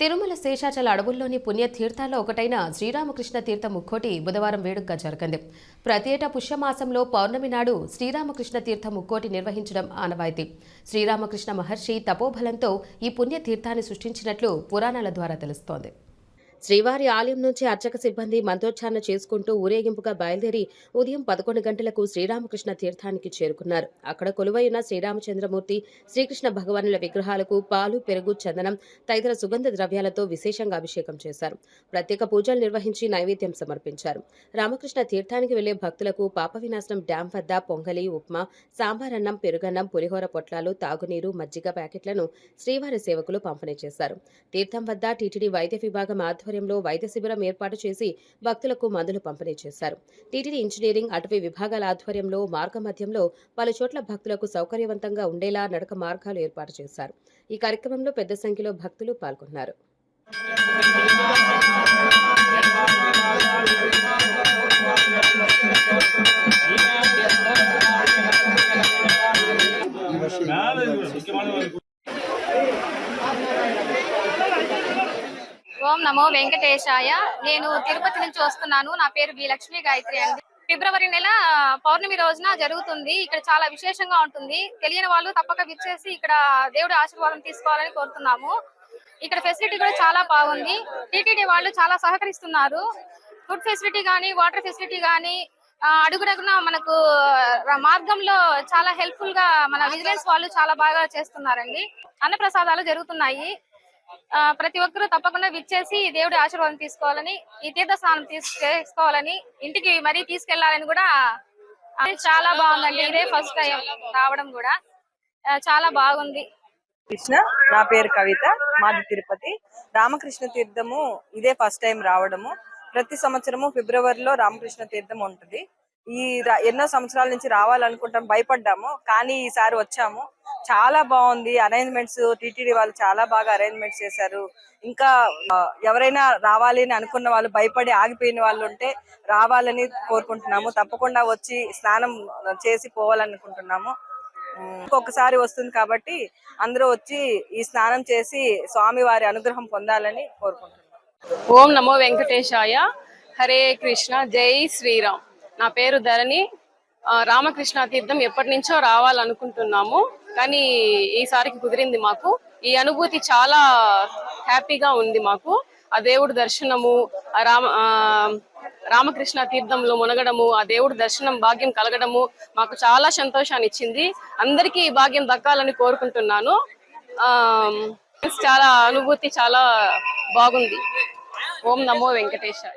తిరుమల శేషాచల అడవుల్లోని పుణ్యతీర్థాల్లో ఒకటైన శ్రీరామకృష్ణ తీర్థ ముక్కోటి బుధవారం వేడుకగా జరిగింది. ప్రతి ఏటా పుష్యమాసంలో పౌర్ణమి నాడు శ్రీరామకృష్ణ తీర్థ ముక్కోటి నిర్వహించడం ఆనవాయితీ. శ్రీరామకృష్ణ మహర్షి తపోబలంతో ఈ పుణ్యతీర్థాన్ని సృష్టించినట్లు పురాణాల ద్వారా తెలుస్తోంది. శ్రీవారి ఆలయం నుంచి అర్చక సిబ్బంది మంత్రోచ్చారణ చేసుకుంటూ ఊరేగింపుగా బయలుదేరి ఉదయం 11 గంటలకు శ్రీరామకృష్ణ తీర్థానికి చేరుకున్నారు. అక్కడ కొలువైన శ్రీరామచంద్రమూర్తి, శ్రీకృష్ణ భగవానుల విగ్రహాలకు పాలు, పెరుగు, చందనం తదితర సుగంధ ద్రవ్యాలతో విశేషంగా అభిషేకం చేశారు. ప్రత్యేక పూజలు నిర్వహించి నైవేద్యం సమర్పించారు. రామకృష్ణ తీర్థానికి వెళ్లే భక్తులకు పాప వినాశనం డ్యాం వద్ద పొంగలి, ఉప్మా, సాంబారన్నం, పెరుగన్నం, పులిహోర పొట్లాలు, తాగునీరు, మజ్జిగ ప్యాకెట్లను శ్రీవారి సేవకులు పంపిణీ చేశారు. తీర్థం వద్ద టీటీడీ వైద్య విభాగం ఆధ్వర్యంలో వైద్య శిబిరం ఏర్పాటు చేసి భక్తులకు మందులు పంపిణీ చేశారు. టీటీడీ ఇంజనీరింగ్, అటవీ విభాగాల ఆధ్వర్యంలో మార్గ మధ్యంలో పలు చోట్ల భక్తులకు సౌకర్యవంతంగా ఉండేలా నడక మార్గాలు ఏర్పాటు చేశారు. ఈ కార్యక్రమంలో పెద్ద సంఖ్యలో భక్తులు పాల్గొన్నారు. ఓం నమో వెంకటేశాయ. నేను తిరుపతి నుంచి వస్తున్నాను. నా పేరు బి లక్ష్మీ గాయత్రి అండి. ఫిబ్రవరి నెల పౌర్ణమి రోజున జరుగుతుంది. ఇక్కడ చాలా విశేషంగా ఉంటుంది. తెలియని వాళ్ళు తప్పక విచ్చేసి ఇక్కడ దేవుడి ఆశీర్వాదం తీసుకోవాలని కోరుతున్నాము. ఇక్కడ ఫెసిలిటీ కూడా చాలా బాగుంది. టీటీడీ వాళ్ళు చాలా సహకరిస్తున్నారు. ఫుడ్ ఫెసిలిటీ కానీ, వాటర్ ఫెసిలిటీ కానీ, అడుగునగున మనకు మార్గంలో చాలా హెల్ప్ఫుల్ గా మన విజిలెన్స్ వాళ్ళు చాలా బాగా చేస్తున్నారండి. అన్నప్రసాదాలు జరుగుతున్నాయి. ప్రతి ఒక్కరూ తప్పకుండా విచ్చేసి దేవుడి ఆశీర్వాదం తీసుకోవాలని, ఈ తీర్థ స్నానం చేసుకోవాలని, ఇంటికి మరీ తీసుకెళ్లాలని కూడా చాలా బాగుందండి. ఇదే ఫస్ట్ టైం రావడం కూడా చాలా బాగుంది. కృష్ణ, నా పేరు కవిత, మాది తిరుపతి. రామకృష్ణ తీర్థము ఇదే ఫస్ట్ టైం రావడము. ప్రతి సంవత్సరము ఫిబ్రవరిలో రామకృష్ణ తీర్థం ఉంటుంది. ఎన్నో సంవత్సరాల నుంచి రావాలనుకుంటాం, భయపడ్డాము, కానీ ఈసారి వచ్చాము. చాలా బాగుంది. అరేంజ్మెంట్స్ టీటీడీ వాళ్ళు చాలా బాగా అరేంజ్మెంట్స్ చేశారు. ఇంకా ఎవరైనా రావాలి అని అనుకున్న వాళ్ళు, భయపడి ఆగిపోయిన వాళ్ళు ఉంటే రావాలని కోరుకుంటున్నాము. తప్పకుండా వచ్చి స్నానం చేసి పోవాలనుకుంటున్నాము. ఒక్కసారి వస్తుంది కాబట్టి అందరూ వచ్చి ఈ స్నానం చేసి స్వామివారి అనుగ్రహం పొందాలని కోరుకుంటున్నాము. ఓం నమో వెంకటేశాయ. హరే కృష్ణ, జై శ్రీరామ్. నా పేరు ధరణి. రామకృష్ణ తీర్థం ఎప్పటి నుంచో రావాలనుకుంటున్నాము, కానీ ఈసారికి కుదిరింది మాకు. ఈ అనుభూతి చాలా హ్యాపీగా ఉంది మాకు. ఆ దేవుడి దర్శనము, రామకృష్ణ తీర్థంలో మునగడము, ఆ దేవుడి దర్శనం భాగ్యం కలగడము మాకు చాలా సంతోషాన్ని ఇచ్చింది. అందరికీ ఈ భాగ్యం దక్కాలని కోరుకుంటున్నాను. చాలా అనుభూతి చాలా బాగుంది. ఓం నమో వెంకటేశాయ.